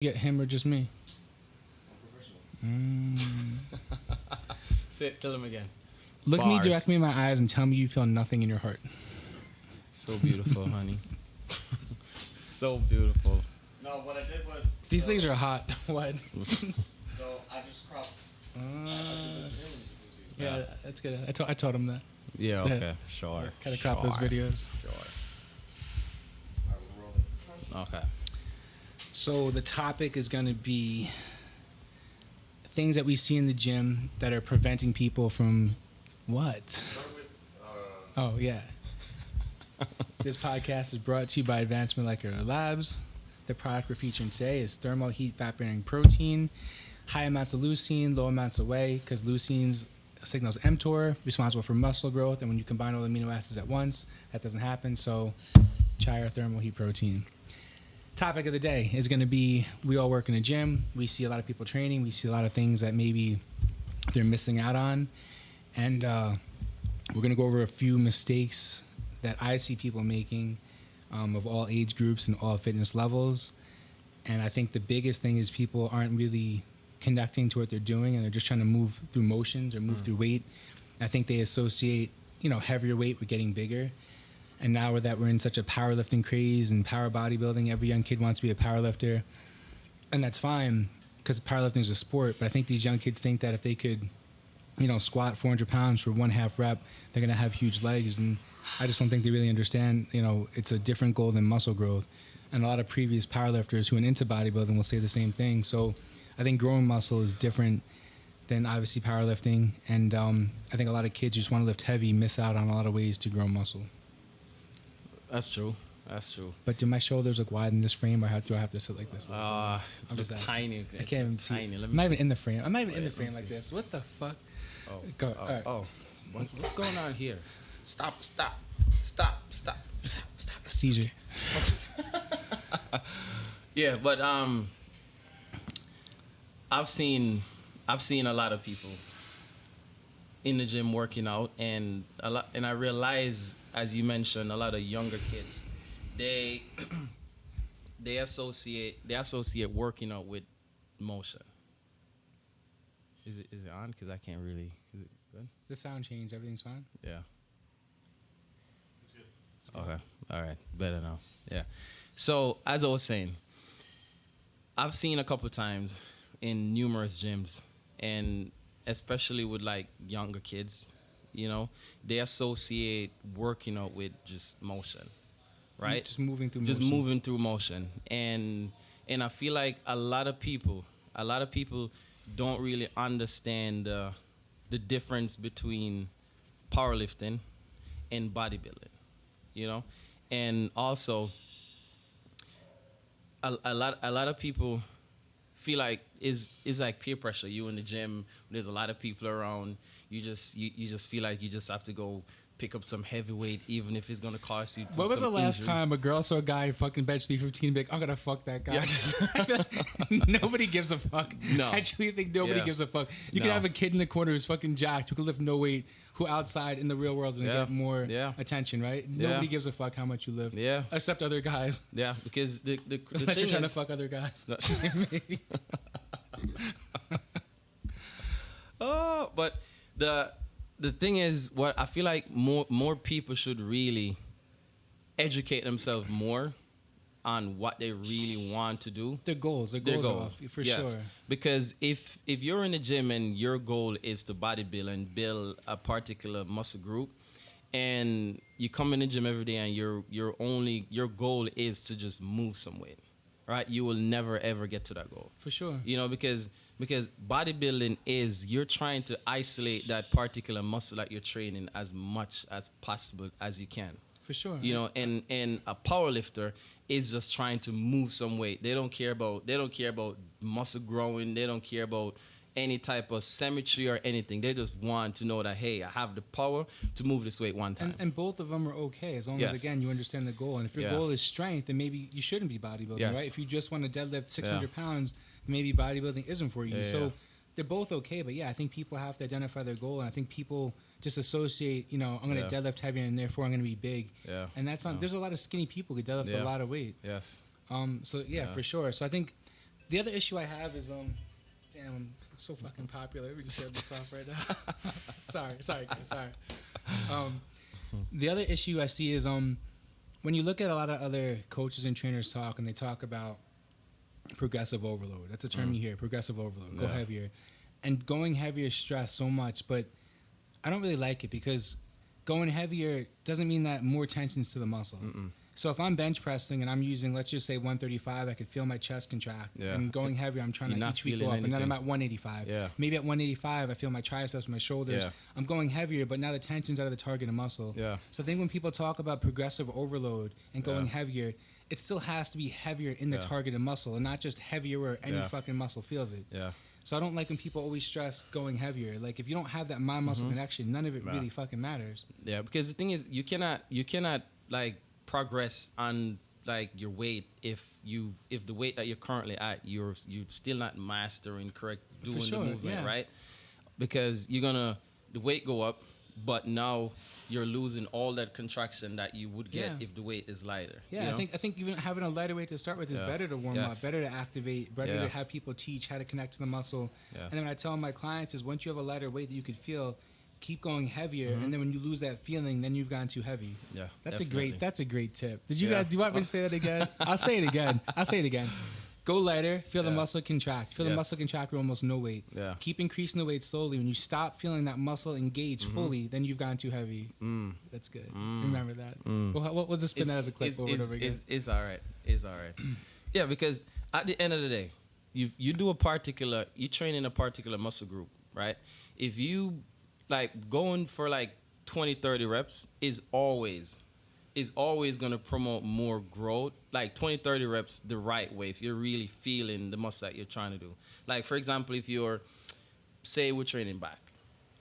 Get him or just me? Say it, tell him again. Look me Bars. directly in my eyes and tell me you feel nothing in your heart. So beautiful, honey. So beautiful. No, what I did was. These things are hot. What? So I just cropped. Yeah, that's good. I told him that. Yeah, Yeah. okay. Sure. Kind of crop those videos. Sure. Alright, we're rolling. Okay. So the topic is going to be things that we see in the gym that are preventing people from what? Start with. Oh, yeah. This podcast is brought to you by Advanced Molecular Labs. The product we're featuring today is thermal heat fat-bearing protein, high amounts of leucine, low amounts of whey, because leucine signals mTOR, responsible for muscle growth, and when you combine all the amino acids at once, that doesn't happen, so try our thermal heat protein. Topic of the day is going to be, we all work in a gym, we see a lot of people training, we see a lot of things that maybe they're missing out on, and we're going to go over a few mistakes that I see people making of all age groups and all fitness levels. And I think the biggest thing is people aren't really connecting to what they're doing, and they're just trying to move through motions or move through weight. I think they associate, heavier weight with getting bigger. And now that we're in such a powerlifting craze and power bodybuilding, every young kid wants to be a powerlifter. And that's fine because powerlifting is a sport. But I think these young kids think that if they could, squat 400 pounds for 1/2 rep, they're going to have huge legs. And I just don't think they really understand, it's a different goal than muscle growth. And a lot of previous powerlifters who are into bodybuilding will say the same thing. So I think growing muscle is different than obviously powerlifting. And I think a lot of kids who just want to lift heavy miss out on a lot of ways to grow muscle. That's true. That's true. But do my shoulders look wide in this frame, or do I have to sit like this? I'm just just asking. tiny. I can't even see. Tiny. Let I'm me not see. even in the frame. I'm not even in the Wait, frame let me like see. this. What the fuck? Oh, Go. oh, All right. oh. What's going on here? Stop. Seizure. Yeah, but I've seen a lot of people in the gym working out, and I realize, as you mentioned, a lot of younger kids, they they associate working out with motion. Is it on? Because I can't really. Is it good? The sound changed. Everything's fine. Yeah. It's good. Okay. All right. Better now. Yeah. So as I was saying, I've seen a couple times in numerous gyms, and especially with like younger kids, they associate working out with just motion, right? Just moving through Just motion. moving through motion, and I feel like a lot of people don't really understand the difference between powerlifting and bodybuilding, and also a lot of people feel like is like peer pressure. You in the gym, there's a lot of people around. You just feel like you just have to go pick up some heavy weight, even if it's gonna cost you. What was the some last injury. time a girl saw a guy fucking bench 315 big? I'm gonna fuck that guy. Yeah. I feel like nobody gives a fuck. No. I actually think nobody Yeah. gives a fuck. You can No. have a kid in the corner who's fucking jacked, who can lift no weight, who outside in the real world is gonna Yeah. get more Yeah. attention, right? Yeah. Nobody gives a fuck how much you lift. Yeah. Except other guys. Yeah, because the Unless you're thing trying to is, fuck other guys. Maybe. oh, but the thing is, what I feel like more people should really educate themselves more on what they really want to do. Their goals. Their Their goals are goals, off, for yes. sure. Because if you're in the gym and your goal is to bodybuild and build a particular muscle group, and you come in the gym every day and your goal is to just move some weight, right? You will never ever get to that goal. For sure. Because bodybuilding is, you're trying to isolate that particular muscle that you're training as much as possible as you can. For sure. And a power lifter is just trying to move some weight. They don't care about muscle growing. They don't care about any type of symmetry or anything. They just want to know that, hey, I have the power to move this weight one time. And both of them are okay as long Yes. as, again, you understand the goal. And if your Yeah. goal is strength, then maybe you shouldn't be bodybuilding, Yes. right? If you just want to deadlift 600 Yeah. pounds, then maybe bodybuilding isn't for you. Yeah, So yeah. they're both okay. But yeah, I think people have to identify their goal. And I think people just associate, I'm going to Yeah. deadlift heavier and therefore I'm going to be big. Yeah. And that's not, No. there's a lot of skinny people who deadlift a Yeah. lot of weight. Yes. So yeah, for sure. So I think The other issue I have is damn, I'm so fucking popular. We just turn this off right now. sorry, guys, sorry. The other issue I see is when you look at a lot of other coaches and trainers talk, and they talk about progressive overload. That's a term you hear, progressive overload. Go heavier. And going heavier is stress so much, but I don't really like it because going heavier doesn't mean that more tension's to the muscle. So if I'm bench pressing and I'm using, let's just say 135, I could feel my chest contract. Yeah. And going heavier, I'm trying to each week go up, and then I'm at 185. Yeah. Maybe at 185, I feel my triceps, my shoulders. Yeah. I'm going heavier, but now the tension's out of the targeted muscle. Yeah. So I think when people talk about progressive overload and going Yeah. heavier, it still has to be heavier in the Yeah. targeted muscle and not just heavier where any Yeah. fucking muscle feels it. Yeah. So I don't like when people always stress going heavier. Like if you don't have that mind muscle connection, none of it really fucking matters. Yeah, because the thing is, you cannot like progress on like your weight if the weight that you're currently at, you're still not mastering doing sure, the movement, yeah. right? Because the weight go up, but now you're losing all that contraction that you would get Yeah. if the weight is lighter. Yeah, you know? I think even having a lighter weight to start with is Yeah. better to warm Yes. up, better to activate, better Yeah. to have people teach how to connect to the muscle. Yeah. And then what I tell my clients is once you have a lighter weight that you could feel, keep going heavier, and then when you lose that feeling, then you've gone too heavy. Yeah, That's definitely. a great tip. Did you Yeah. guys do you want me to say that again? I'll say it again. Go lighter, feel the Yeah. muscle contract. Feel the Yes. muscle contract with almost no weight. Yeah. Keep increasing the weight slowly. When you stop feeling that muscle engage fully, then you've gone too heavy. That's good. Remember that. We'll just spin that as a clip over and over again. It's all right. It's all right. Yeah, because at the end of the day, you train in a particular muscle group, right? If you like going for like 20, 30 reps is always going to promote more growth. Like 20, 30 reps the right way if you're really feeling the muscle that you're trying to do. Like for example, if say we're training back,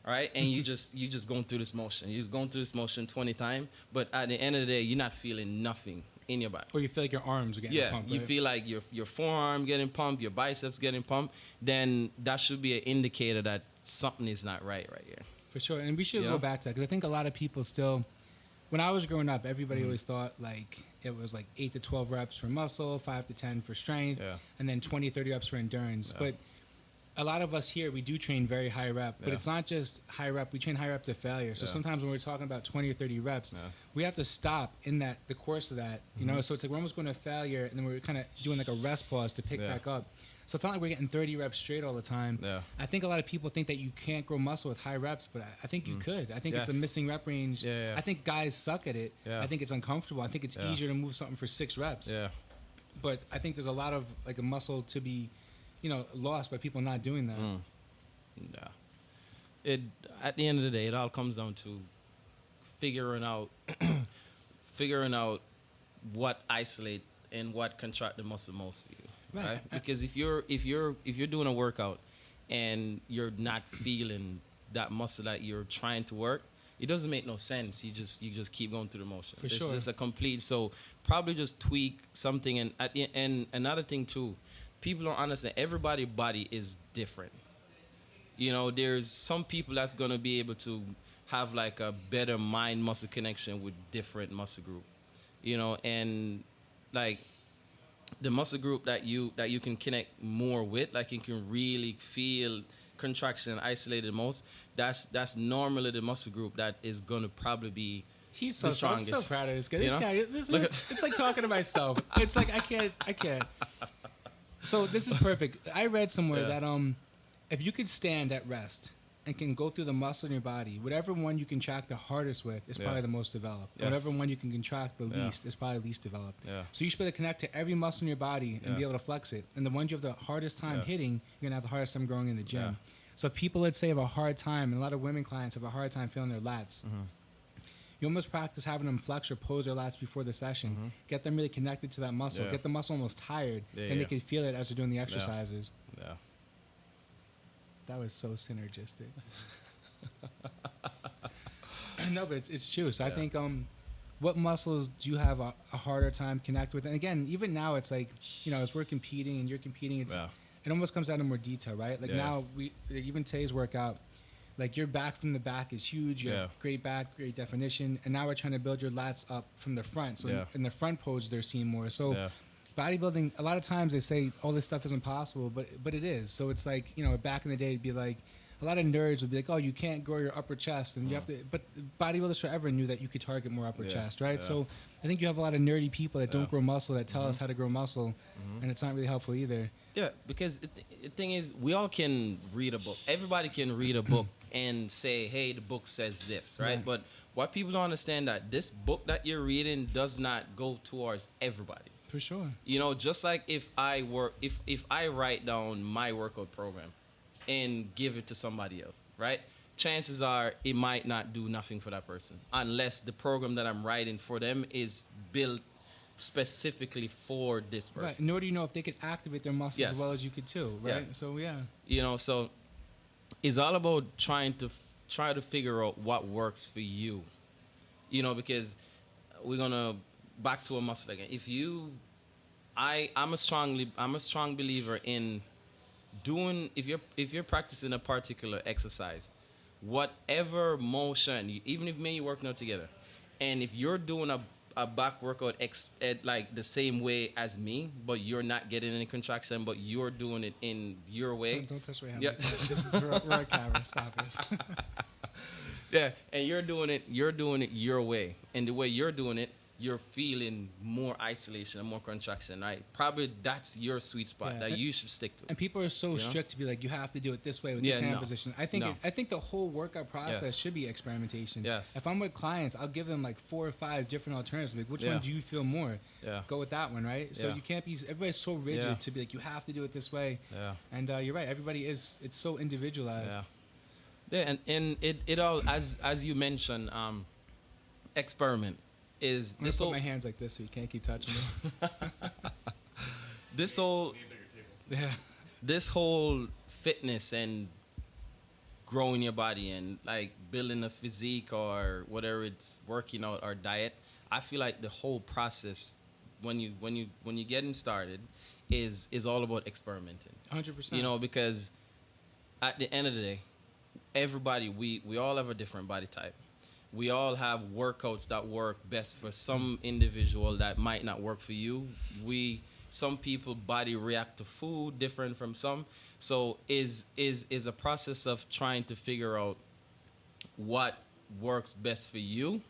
all right, and you just going through this motion. You're going through this motion 20 times, but at the end of the day, you're not feeling nothing in your back. Or you feel like your arms are getting pumped. You right? feel like your forearm getting pumped, your biceps getting pumped, then that should be an indicator that something is not right here. For sure. And we should Yeah. go back to that because I think a lot of people still, when I was growing up, everybody always thought like it was like 8 to 12 reps for muscle, 5 to 10 for strength, Yeah. and then 20, 30 reps for endurance. Yeah. But a lot of us here, we do train very high rep, but Yeah. it's not just high rep. We train high rep to failure. So Yeah. sometimes when we're talking about 20 or 30 reps, Yeah. we have to stop in the course of that, you know? So it's like we're almost going to failure, and then we're kind of doing like a rest pause to pick Yeah. back up. So it's not like we're getting 30 reps straight all the time. Yeah. I think a lot of people think that you can't grow muscle with high reps, but I think you could. I think it's a Yes. missing rep range. Yeah, yeah. I think guys suck at it. Yeah. I think it's uncomfortable. I think it's Yeah. easier to move something for 6 reps. Yeah. But I think there's a lot of like a muscle to be, lost by people not doing that. Yeah. At the end of the day, it all comes down to figuring out what isolate and what contract the muscle most for you. Right? Because if you're doing a workout and you're not feeling that muscle that you're trying to work, it doesn't make no sense. You just keep going through the motion. For sure. It's a complete. So probably just tweak something. And another thing too, people don't understand. Everybody's body is different. There's some people that's gonna be able to have like a better mind muscle connection with different muscle group. And like the muscle group that you can connect more with, like you can really feel contraction isolated most, that's normally the muscle group that is gonna probably be He's the I'm strongest. so proud of this guy. Look at- It's like talking to myself. It's like I can't. So this is perfect. I read somewhere Yeah. that if you could stand at rest and can go through the muscle in your body, whatever one you contract the hardest with is probably Yeah. the most developed. Yes. Whatever one you can contract the Yeah. least is probably least developed. Yeah. So you should be able to connect to every muscle in your body and be Yeah. able to flex it. And the ones you have the hardest time Yeah. hitting, you're gonna have the hardest time growing in the gym. Yeah. So if people, let's say, have a hard time, and a lot of women clients have a hard time feeling their lats, you almost practice having them flex or pose their lats before the session. Get them really connected to that muscle. Yeah. Get the muscle almost tired. Yeah, then they yeah. can feel it as they're doing the exercises. Yeah. That was so synergistic. No, but it's true. So I Yeah. think what muscles do you have a harder time connect with? And again, even now it's like, as we're competing and you're competing, it almost comes down to more detail, right? Like Yeah. now even today's workout, like your back from the back is huge. You have Yeah. great back, great definition. And now we're trying to build your lats up from the front. So Yeah. in the front pose, they're seeing more. So Yeah. bodybuilding, a lot of times they say all this stuff isn't possible, but it is. So it's like, you know, back in the day, it'd be like, a lot of nerds would be like, oh, you can't grow your upper chest, and you have to. But bodybuilders forever knew that you could target more upper chest, right? So I think you have a lot of nerdy people that don't grow muscle that tell us how to grow muscle, and it's not really helpful either. Yeah, because the thing is, we all can read a book. Everybody can read a book and say, hey, the book says this, right? But what people don't understand that this book that you're reading does not go towards everybody. For sure. You know, just like if I write down my workout program and give it to somebody else, right? Chances are it might not do nothing for that person unless the program that I'm writing for them is built specifically for this person. Right. Nor do you know if they could activate their muscles as well as you could too, right? Yeah. So yeah. You know, so it's all about trying to figure out what works for you. You know, because we're gonna back to a muscle again. I'm a strong believer in doing, if you're practicing a particular exercise, whatever motion, even if me and you working out together, and if you're doing a back workout like the same way as me, but you're not getting any contraction, but you're doing it in your way. Don't touch my hand. Yeah. This is we're on camera. Stop this. Yeah, and you're doing it your way, and the way you're doing it, you're feeling more isolation and more contraction, right? Probably that's your sweet spot that you should stick to. And people are so strict to be like, you have to do it this way with this hand position. I think the whole workout process should be experimentation. Yes. If I'm with clients, I'll give them like 4 or 5 different alternatives. Like, which one do you feel more? Yeah. Go with that one, right? So you can't be. Everybody's so rigid to be like, you have to do it this way. Yeah. And you're right. Everybody is. It's so individualized. Yeah. Yeah, and it all, as you mentioned, experiment. Is I'm this gonna whole put my hands like this so you can't keep touching me. this whole this whole fitness and growing your body and like building a physique or whatever, it's working out or diet, I feel like the whole process when you getting started is all about experimenting. 100%. You know, because at the end of the day, everybody, we all have a different body type. We all have workouts that work best for some individual that might not work for you. Some people body react to food different from some. So is a process of trying to figure out what works best for you.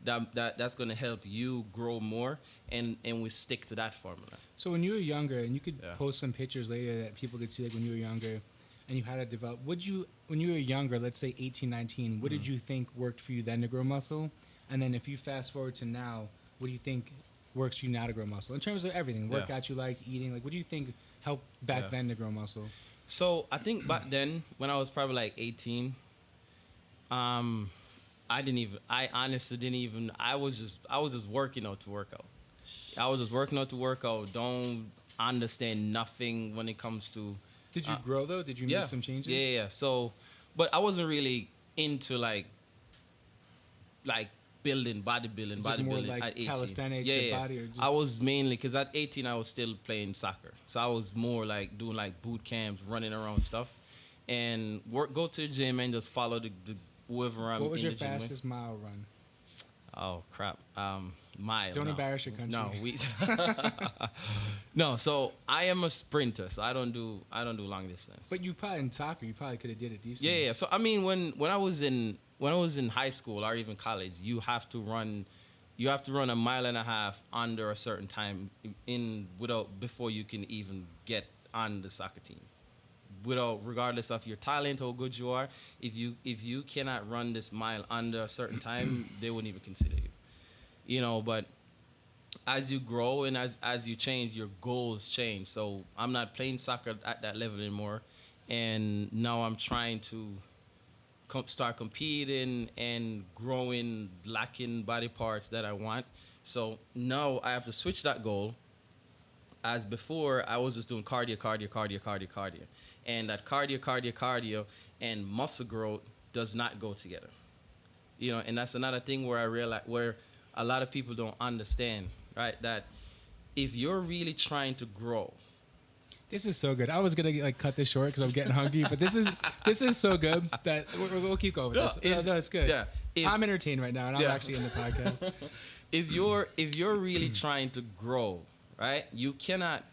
That's going to help you grow more, and we stick to that formula. So when you were younger, and you could post some pictures later that people could see, like when you were younger, and you had to develop, when you were younger, let's say 18, 19, what did you think worked for you then to grow muscle? And then if you fast forward to now, what do you think works for you now to grow muscle? In terms of everything, workouts you liked, eating, like what do you think helped back then to grow muscle? So I think back then, when I was probably like 18, I honestly didn't even, I was just working out to work out. I was just working out to work out, don't understand nothing when it comes to. Did you grow though? Did you make some changes? Yeah. So, but I wasn't really into like bodybuilding more like at 18. Calisthenics or body, or just... I was mainly, because at 18 I was still playing soccer, so I was more like doing like boot camps, running around stuff, and go to the gym and just follow the whoever I'm. What was in your the gym fastest mile run? Oh crap! Mile. Don't embarrass your country. No, no. So I am a sprinter, so I don't do long distance. But you probably in soccer, you probably could have did it decently. Yeah. So I mean, when I was in high school or even college, you have to run a mile and a half under a certain time before you can even get on the soccer team. Regardless of your talent, how good you are, if you cannot run this mile under a certain time, they wouldn't even consider you. You know, but as you grow and as you change, your goals change. So I'm not playing soccer at that level anymore, and now I'm trying to start competing and growing, lacking body parts that I want. So now I have to switch that goal. As before, I was just doing cardio. And that cardio and muscle growth does not go together. You know, and that's another thing where I realize, where a lot of people don't understand, right? That if you're really trying to grow. This is so good. I was gonna like cut this short because I'm getting hungry, but this is so good that we'll keep going with this. No, it's good. Yeah, I'm entertained right now, and I'm actually in the podcast. If you're really trying to grow, right? You cannot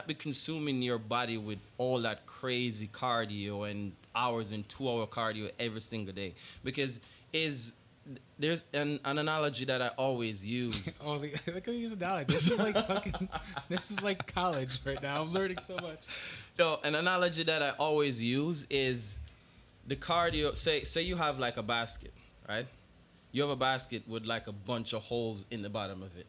be consuming your body with all that crazy cardio and hours and 2 hour cardio every single day, because there's an analogy that I always use. Oh, look at these analogies. This is like fucking. This is like college right now. I'm learning so much. No, an analogy that I always use is the cardio. Say you have like a basket, right? You have a basket with like a bunch of holes in the bottom of it,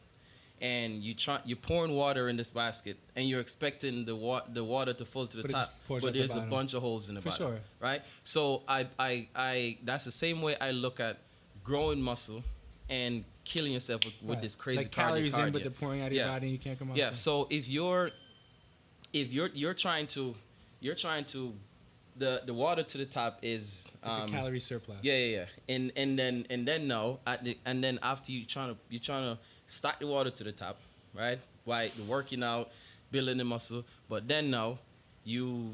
and you're pouring water in this basket, and you're expecting the water to fall to the But it top, just pours but out the there's a bottom. bunch of holes in the For bottom, sure. right? So I that's the same way I look at growing muscle and killing yourself with Right. this crazy like calories cardio. in, but they're pouring out of your Yeah. body, and you can't come out. Yeah. So if you're trying to the water to the top is like a calorie surplus. yeah. And then now and then after you're trying to start the water to the top, right? By working out, building the muscle, but then now you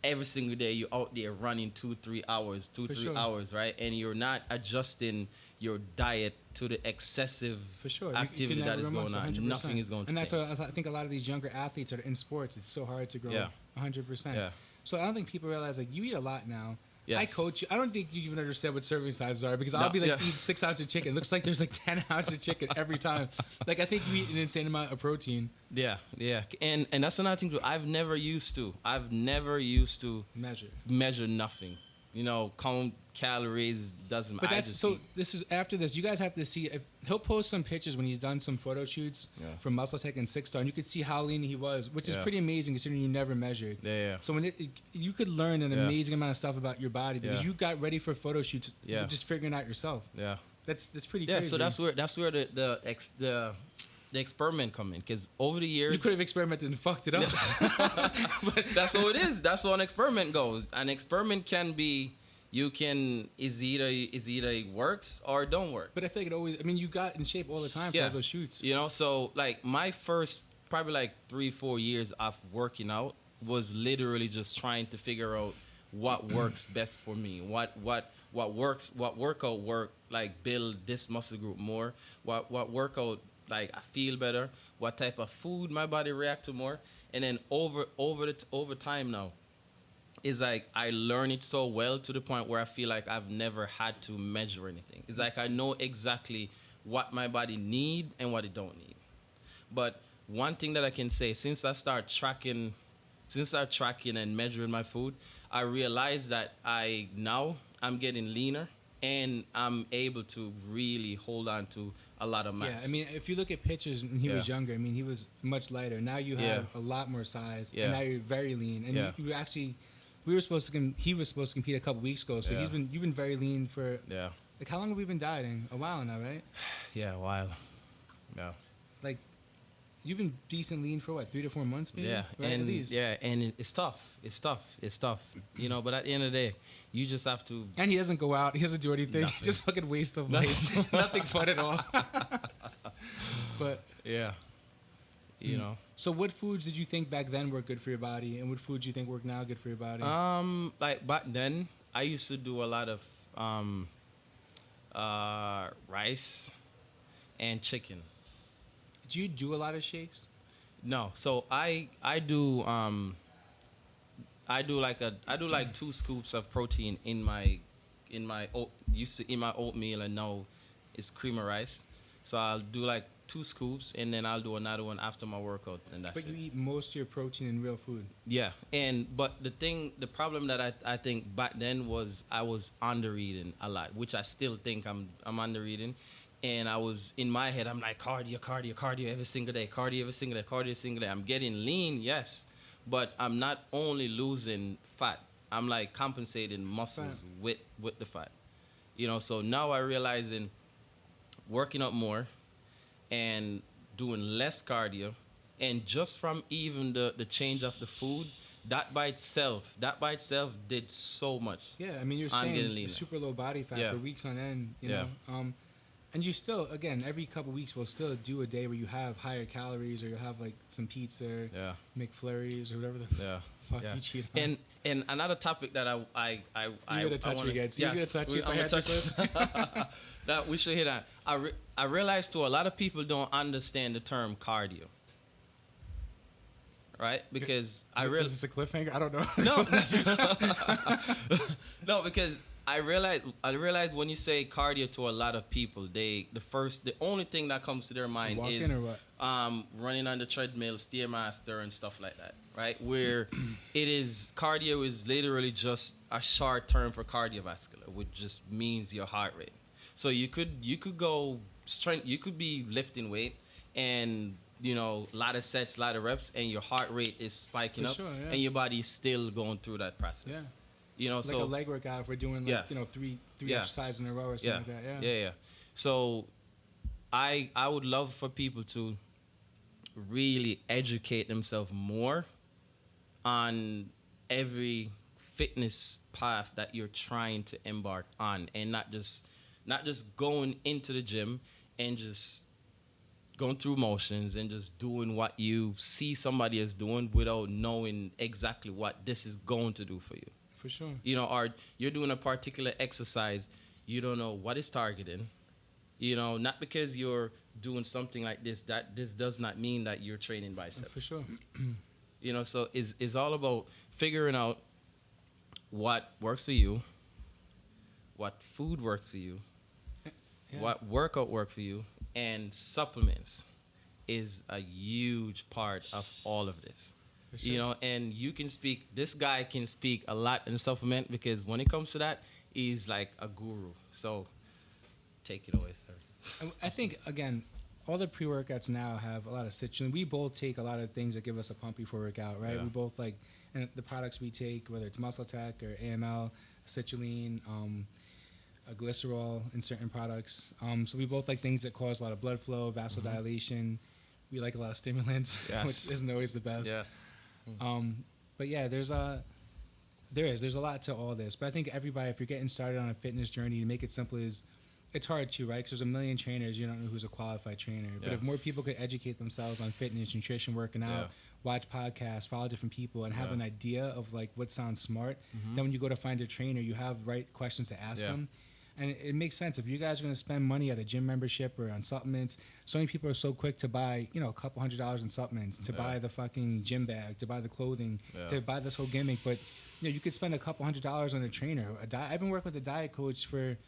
every single day you're out there running 2-3 hours, For sure. right? And you're not adjusting your diet to the excessive For sure. activity can that never is grow going muscle, on. 100%. Nothing is going to and change. that's why I think a lot of these younger athletes are in sports. It's so hard to grow Yeah. 100%. Yeah. So I don't think people realize, like, you eat a lot now. Yes. I coach you. I don't think you even understand what serving sizes are, because No, I'll be like, yeah. eat 6 ounces of chicken. It looks like there's like 10 ounces of chicken every time. Like, I think you eat an insane amount of protein. Yeah. And that's another thing too. I've never used to Measure. measure nothing. Count calories doesn't But I that's just so. eat. This is after this. You guys have to see. He'll post some pictures when he's done some photo shoots Yeah. from Muscle Tech and Six Star, and you could see how lean he was, which is Yeah. pretty amazing considering you never measured. Yeah. So when you could learn an Yeah. amazing amount of stuff about your body because Yeah. you got ready for photo shoots. Yeah. Just figuring out yourself. Yeah. That's pretty Yeah. crazy. So that's where the experiment come in, because over the years you could have experimented and fucked it up. that's how it is. That's how an experiment goes. An experiment can be is either it works or it don't work. But I feel like it always. I mean, you got in shape all the time for Yeah. all those shoots. So like my first probably like 3-4 years of working out was literally just trying to figure out what works best for me. What workout work, like build this muscle group more. What workout, like I feel better. What type of food my body react to more. And then over time now, is like I learn it so well to the point where I feel like I've never had to measure anything. It's like I know exactly what my body need and what it don't need. But one thing that I can say, since I start tracking and measuring my food, I realize that I'm getting leaner and I'm able to really hold on to a lot of mass. Yeah, I mean, if you look at pictures when he was Yeah. younger, I mean, he was much lighter. Now you Yeah. have a lot more size, Yeah. and now you're very lean. And Yeah. you actually, he was supposed to compete a couple weeks ago. So Yeah. you've been very lean for yeah, like how long have we been dieting? A while now, right? yeah, a while. Yeah. Like you've been decent lean for what, 3 to 4 months, maybe? Yeah, right? At least. and it's tough. It's tough. But at the end of the day, you just have to. And he doesn't go out. He doesn't do anything. Nothing. Just fucking waste of life. Nothing fun at all. But Yeah. You know. so, what foods did you think back then were good for your body, and what foods do you think work now good for your body? Like back then, I used to do a lot of rice and chicken. Do you do a lot of shakes? No, so I do like 2 scoops of protein in my oatmeal, and now it's cream of rice. So I'll do like 2 scoops, and then I'll do another one after my workout, and that's But it. you eat most of your protein in real food. Yeah, but the problem that I think back then was I was under eating a lot, which I still think I'm under eating. And I was in my head, I'm like cardio every single day, cardio every single day. I'm getting lean, yes, but I'm not only losing fat. I'm like compensating muscles with the fat. So now I realizing working out more and doing less cardio, and just from even the change of the food, that by itself did so much. Yeah, I mean, you're I'm getting staying leaner. super low body fat Yeah. for weeks on end, you Yeah. know. And you still, again, every couple weeks, we'll still do a day where you have higher calories, or you'll have like some pizza, Yeah. McFlurries, or whatever the Yeah. fuck Yeah. you cheat on. And another topic that I gonna touch me again. So you're gonna touch me if I I'm had gonna to touch that we should hit on. I realize too, a lot of people don't understand the term cardio. right? Because Is this a cliffhanger? I don't know. No, no, because I realize when you say cardio to a lot of people, the only thing that comes to their mind Walking is or what? running on the treadmill, Stairmaster, and stuff like that, right? Where cardio is literally just a short term for cardiovascular, which just means your heart rate. So you could go strength, you could be lifting weight and a lot of sets, a lot of reps, and your heart rate is spiking For up, sure, yeah. and your body's still going through that process. Yeah. Like Like a leg workout if we're doing three Yeah. exercises in a row or something like that. Yeah. Yeah. So I would love for people to really educate themselves more on every fitness path that you're trying to embark on, and not just going into the gym and just going through motions and just doing what you see somebody is doing without knowing exactly what this is going to do for you. For sure. Or you're doing a particular exercise, you don't know what it's targeting. Not because you're doing something like this, that this does not mean that you're training bicep. For sure. So it's all about figuring out what works for you, what food works for you, Yeah. what workout works for you, and supplements is a huge part of all of this. For sure. And this guy can speak a lot in supplement, because when it comes to that, he's like a guru. So take it away, sir. I think, again, all the pre-workouts now have a lot of citrulline. We both take a lot of things that give us a pump before workout, right? Yeah. We both and the products we take, whether it's Muscle Tech or AML, citrulline, a glycerol in certain products. So we both like things that cause a lot of blood flow, vasodilation. We like a lot of stimulants, Yes. which isn't always the best. Yes. But yeah, there's a lot to all this. But I think everybody, if you're getting started on a fitness journey, to make it simple is, it's hard too, right? Because there's a million trainers, you don't know who's a qualified trainer. But Yeah. if more people could educate themselves on fitness, nutrition, working out, Yeah. watch podcasts, follow different people, and have Yeah. an idea of like what sounds smart, then when you go to find a trainer, you have right questions to ask Yeah. them. And it makes sense. If you guys are going to spend money at a gym membership or on supplements, so many people are so quick to buy, a couple $100 in supplements, to buy the fucking gym bag, to buy the clothing, to buy this whole gimmick. But, you could spend a couple $100 on a trainer. I've been working with a diet coach for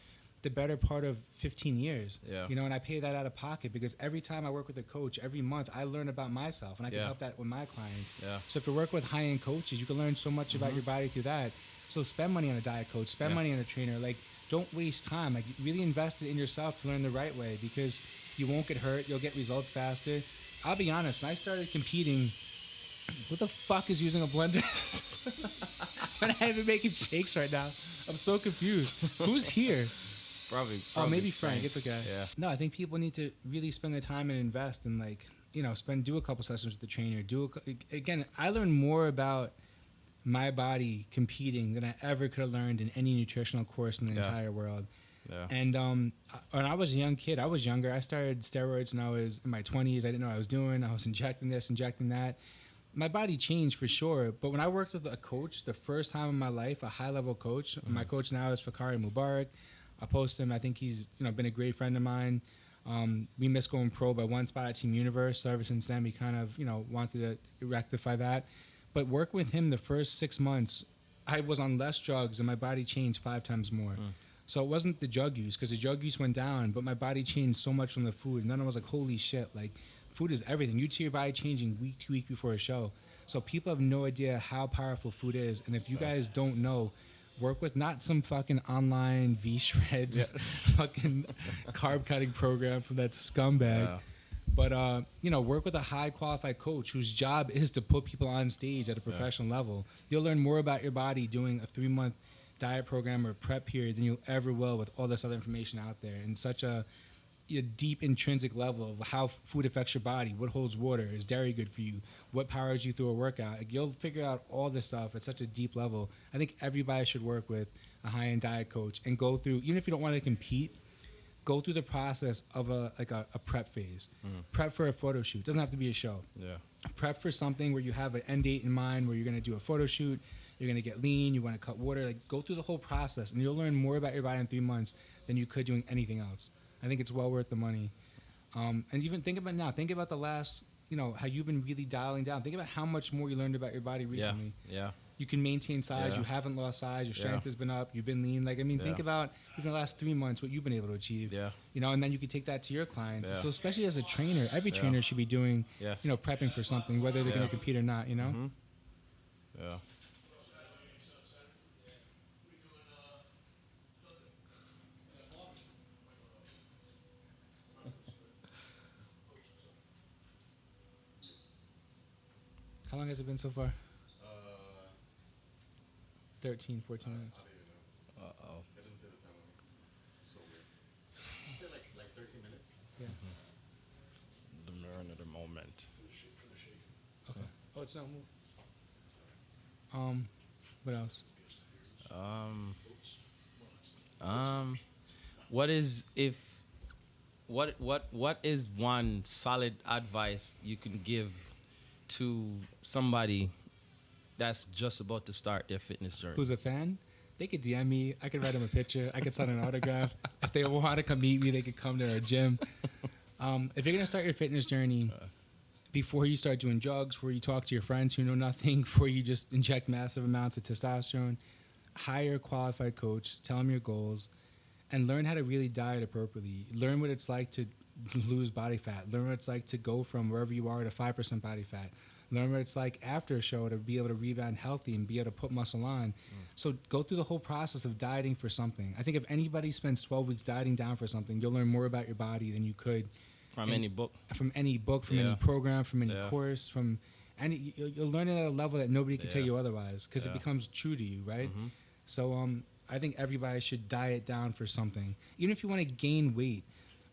the better part of 15 years. Yeah. And I pay that out of pocket because every time I work with a coach, every month I learn about myself, and I can Yeah. help that with my clients. Yeah. So if you work with high-end coaches, you can learn so much about your body through that. So spend money on a diet coach, spend Yes. money on a trainer. Like, don't waste time. Like, really invest it in yourself to learn the right way, because you won't get hurt. You'll get results faster. I'll be honest. When I started competing, who the fuck is using a blender? When I haven't making shakes right now, I'm so confused. Who's here? Probably Maybe Frank. It's okay. Yeah. No, I think people need to really spend the time and invest and do a couple sessions with the trainer. Again, I learned more about my body competing than I ever could have learned in any nutritional course in the entire world. Yeah. And when I was a young kid, I was younger. I started steroids when I was in my 20s. I didn't know what I was doing. I was injecting this, injecting that. My body changed for sure. But when I worked with a coach, the first time in my life, a high-level coach, my coach now is Fakari Mubarak. I post him. I think he's been a great friend of mine. We missed going pro by one spot at Team Universe. So ever since then, we kind of wanted to rectify that. But work with him the first 6 months, I was on less drugs and my body changed 5 times more. So it wasn't the drug use, because the drug use went down, but my body changed so much from the food. And then I was like, holy shit, like, food is everything. You see your body changing week to week before a show. So people have no idea how powerful food is. And if you guys don't know, work with not some fucking online V-Shreds fucking carb cutting program from that scumbag. Yeah. But, work with a high qualified coach whose job is to put people on stage at a professional level. You'll learn more about your body doing a 3-month diet program or prep period than you'll ever will with all this other information out there, and such a deep intrinsic level of how food affects your body. What holds water? Is dairy good for you? What powers you through a workout? Like, you'll figure out all this stuff at such a deep level. I think everybody should work with a high-end diet coach and go through, even if you don't want to compete, go through the process of a prep phase. Prep for a photo shoot. Doesn't have to be a show. Yeah. Prep for something where you have an end date in mind, where you're going to do a photo shoot, you're going to get lean, you want to cut water. Like, go through the whole process, and you'll learn more about your body in 3 months than you could doing anything else. I think it's well worth the money. And even think about now. Think about the last how you've been really dialing down. Think about how much more you learned about your body recently. Yeah. You can maintain size. Yeah. You haven't lost size. Your strength Yeah. has been up. You've been lean. Like, I mean, think Yeah. about even the last 3 months, what you've been able to achieve. Yeah. And then you can take that to your clients. Yeah. So especially as a trainer, every Yeah. trainer should be doing, Yes. prepping for something, whether they're Yeah. going to compete or not, Mhm. Yeah. How long has it been so far? Uh, 13, 14 minutes. I don't even know. Uh-oh. I didn't say the time on me. So weird. You said like 13 minutes? Yeah. The learn of the moment. Okay. Oh, it's not moved. What else? What is one solid advice you can give to somebody that's just about to start their fitness journey? Who's a fan? They could DM me. I could write them a picture. I could sign an autograph. If they want to come meet me, they could come to our gym. If you're gonna start your fitness journey, before you start doing drugs, before you talk to your friends who know nothing, before you just inject massive amounts of testosterone, hire a qualified coach, tell them your goals, and learn how to really diet appropriately. Learn what it's like to lose body fat. Learn what it's like to go from wherever you are to 5% body fat. Learn what it's like after a show to be able to rebound healthy and be able to put muscle on. So go through the whole process of dieting for something. I think if anybody spends 12 weeks dieting down for something, you'll learn more about your body than you could From any book. from any book, from Yeah. any program, from any Yeah. course, from any. You'll learn it at a level that nobody can tell Yeah. you otherwise, because it Yeah. becomes true to you, right? Mhm. So I think everybody should diet down for something, even if you want to gain weight.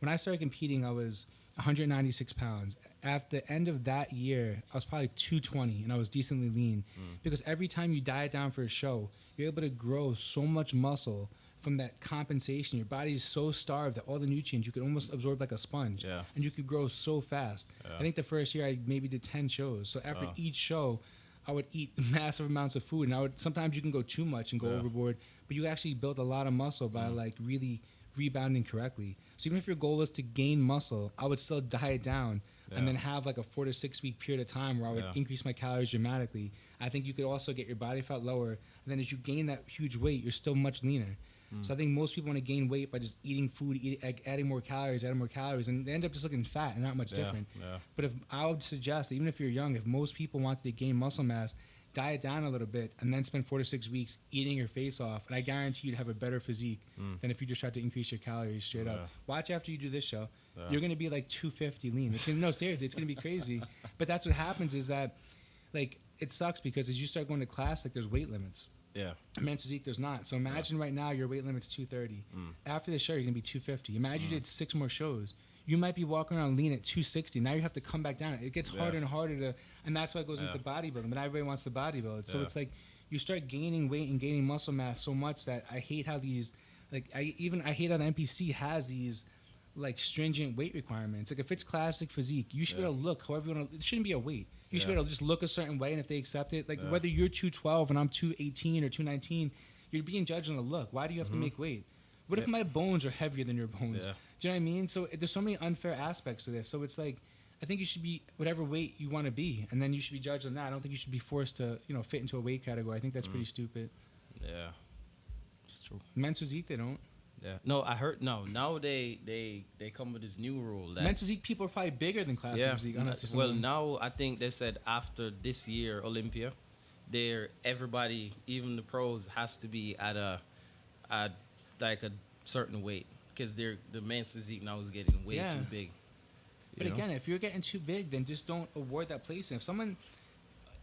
When I started competing, I was 196 pounds. At the end of that year, I was probably 220, and I was decently lean. Because every time you diet down for a show, you're able to grow so much muscle from that compensation. Your body is so starved that all the nutrients you could almost absorb like a sponge, Yeah. and you could grow so fast. Yeah. I think the first year I maybe did 10 shows. So after Oh. each show, I would eat massive amounts of food, and sometimes you can go too much and go Yeah. overboard, but you actually build a lot of muscle by like really rebounding correctly. So even if your goal is to gain muscle, I would still diet down Yeah. and then have like a 4 to 6 week period of time where I would Yeah. increase my calories dramatically. I think you could also get your body fat lower, and then as you gain that huge weight, you're still much leaner. So I think most people want to gain weight by just eating food, adding more calories, and they end up just looking fat and not much Yeah. different. Yeah. But if I would suggest that even if you're young, if most people wanted to gain muscle mass, diet down a little bit and then spend 4 to 6 weeks eating your face off, and I guarantee you'd have a better physique than if you just tried to increase your calories straight Yeah. up. Watch after you do this show. Yeah. You're gonna be like 250 lean. No, seriously, it's gonna be crazy. But that's what happens is that, like, it sucks because as you start going to class, like, there's weight limits. Yeah. Men's physique, there's not. So imagine right now your weight limit's 230. After the show, you're gonna be 250. Imagine you did 6 more shows. You might be walking around lean at 260. Now you have to come back down. It gets harder Yeah. and harder to, and that's why it goes Yeah. into bodybuilding. But everybody wants to bodybuild. So Yeah. it's like you start gaining weight and gaining muscle mass so much that I hate how these, like, I hate how the NPC has these like stringent weight requirements. Like if it's classic physique, you should be Yeah. able to look however you want to. It shouldn't be a weight. You should be Yeah. able to just look a certain way, and if they accept it, like Yeah. whether you're 212 and I'm 218 or 219, you're being judged on the look. Why do you have to make weight? What if Yeah. my bones are heavier than your bones? Yeah. Do you know what I mean? So there's so many unfair aspects to this. So it's like, I think you should be whatever weight you want to be, and then you should be judged on that. I don't think you should be forced to, fit into a weight category. I think that's pretty stupid. Yeah. It's true. Men's physique, they don't. Yeah. No, I heard. No. Now they come with this new rule that. Men's physique people are probably bigger than classic Yeah. physique. Honestly, Well, now I think they said after this year Olympia, everybody, even the pros, has to be at like a certain weight because the men's physique now is getting way Yeah. too big. But you know? again, if you're getting too big, then just don't award that placing. If someone,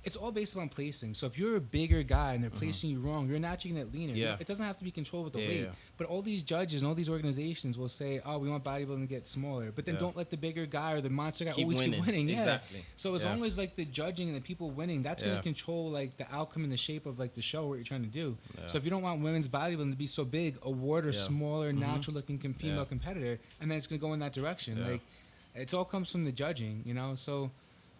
it's all based on placing. So if you're a bigger guy and they're placing you wrong, you're naturally gonna get leaner. Yeah. It doesn't have to be controlled with the Yeah, weight. yeah. But all these judges and all these organizations will say, "Oh, we want bodybuilding to get smaller," but then Yeah. don't let the bigger guy or the monster guy Keep always winning. keep winning. Yeah. Exactly. So as Yeah. long as like the judging and the people winning, that's Yeah. gonna control like the outcome and the shape of like the show what you're trying to do. Yeah. So if you don't want women's bodybuilding to be so big, award a Yeah. smaller, natural looking female Yeah. competitor, and then it's gonna go in that direction. Yeah. Like, it's all comes from the judging, So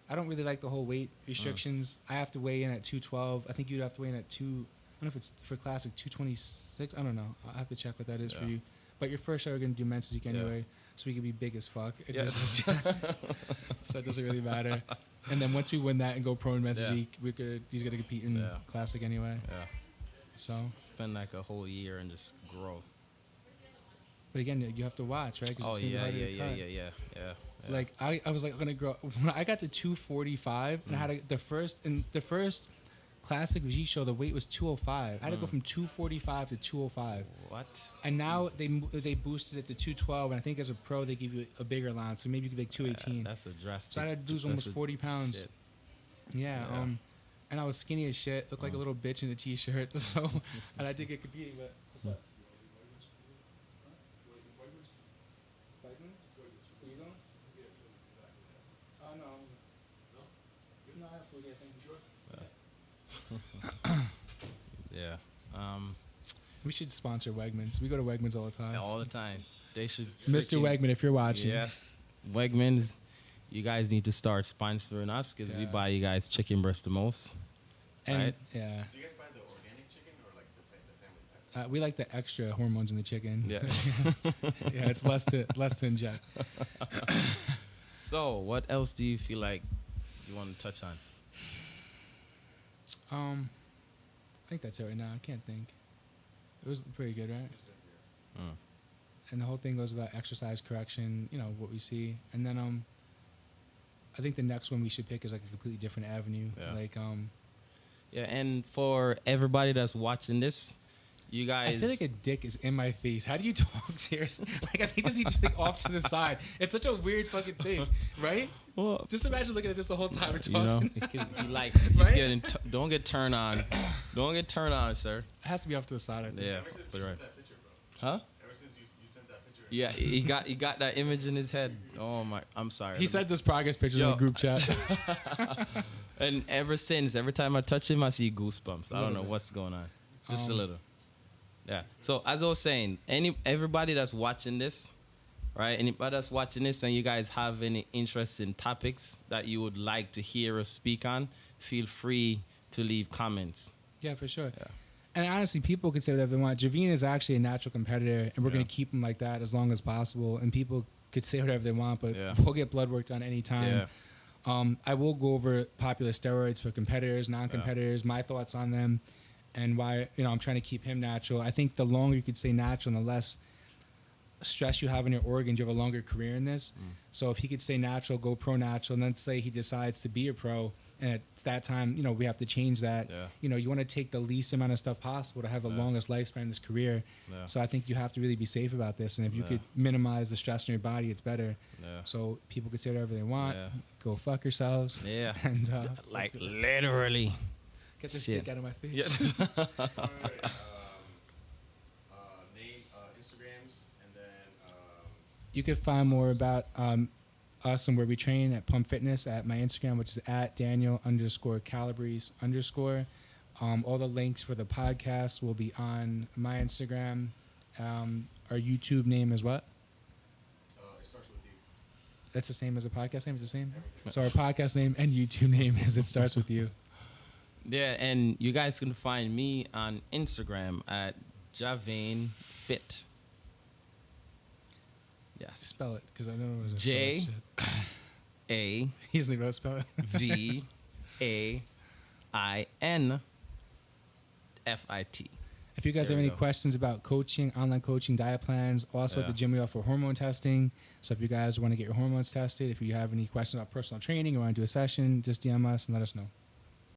I don't really like the whole weight restrictions. I have to weigh in at 212. I think you'd have to weigh in at 2. I don't know if it's for classic 226. I don't know. I have to check what that is for Yeah. you. But your first show we're gonna do men's physique anyway, so we can be big as fuck. It Yeah. just so it doesn't really matter. And then once we win that and go pro in men's physique, he's gonna compete in classic anyway. Yeah. So Spend like a whole year and just grow. but again, you have to watch, right? 'Cause Oh it's gonna be yeah, harder yeah, to yeah, cut. yeah, yeah, yeah. Like I was like I'm gonna grow. When I got to 245 and I had the first classic G show, the weight was 205. I had to go from 245 to 205. What? And now they boosted it to 212, and I think as a pro they give you a bigger allowance, so maybe you could make 218. That's a drastic. So I had to lose almost 40 pounds. Shit. Yeah. And I was skinny as shit, looked like a little bitch in a t-shirt. So, and I did get competing. But what's up? Where you going? Oh no. No, I have food here. Thank you. Yeah. We should sponsor Wegmans. We go to Wegmans all the time. All the time. They should. Mr. Wegman, if you're watching. Yes. Wegmans, you guys need to start sponsoring us because we buy you guys chicken breast the most. And right? yeah. Do you guys buy the organic chicken or like the family pack? We like the extra hormones in the chicken. Yeah. Yeah, it's less to inject. So, what else do you feel like you want to touch on? I think that's it right now. I can't think. It was pretty good, right? Mm. And the whole thing goes about exercise correction, you know, what we see. And then I think the next one we should pick is like a completely different avenue. Yeah. Like Yeah, and for everybody that's watching this, you guys. I feel like a dick is in my face. How do you talk seriously? Like I think this needs to be off to the side. It's such a weird fucking thing, right? Well, Just imagine looking at this the whole time we're you know, talking. he like Right? don't get turned on. Don't get turned on, sir. It has to be off to the side, I think. Yeah, Ever since put you it right. sent that picture, bro. Huh? Ever since you sent that picture. Yeah, he got that image in his head. Oh my, I'm sorry. He sent this progress pictures in Yo. the group chat. And ever since, every time I touch him, I see goosebumps. I don't know bit. what's going on. Just a little. Yeah. So as I was saying, everybody that's watching this, right? Anybody that's watching this, and you guys have any interest in topics that you would like to hear us speak on, feel free to leave comments. Yeah, for sure. Yeah. And honestly, people can say whatever they want. Javian is actually a natural competitor, and we're Yeah. going to keep him like that as long as possible. And people could say whatever they want, but Yeah. we'll get blood work done anytime. Yeah. I will go over popular steroids for competitors, non-competitors, my thoughts on them, and why I'm trying to keep him natural. I think the longer you could stay natural and the less stress you have in your organs, you have a longer career in this. So if he could stay natural, go pro natural, and then say he decides to be a pro, and at that time, we have to change that. Yeah. You want to take the least amount of stuff possible to have the longest lifespan in this career. Yeah. So I think you have to really be safe about this. And if you Yeah. could minimize the stress in your body, it's better. Yeah. So people can say whatever they want. Yeah. Go fuck yourselves. Yeah. And Like that's it. literally. Get this Shit. dick out of my face. Yeah. Alright, name, Instagrams, and then You can find more about us and where we train at Pump Fitness at my Instagram, which is at Daniel_Calabrese_. All the links for the podcast will be on my Instagram. Our YouTube name is what? it starts with you. That's the same as a podcast name? It's the same? So our podcast name and YouTube name is It Starts With You. Yeah, and you guys can find me on Instagram at Javian Fit. Yes. Spell it, because I don't know what to J- spell that shit. A He's not going to spell it. V A I N F I T. If you guys There have we any go. questions about coaching, online coaching, diet plans, also at Yeah. the gym we offer hormone testing. So if you guys want to get your hormones tested, if you have any questions about personal training or want to do a session, just DM us and let us know.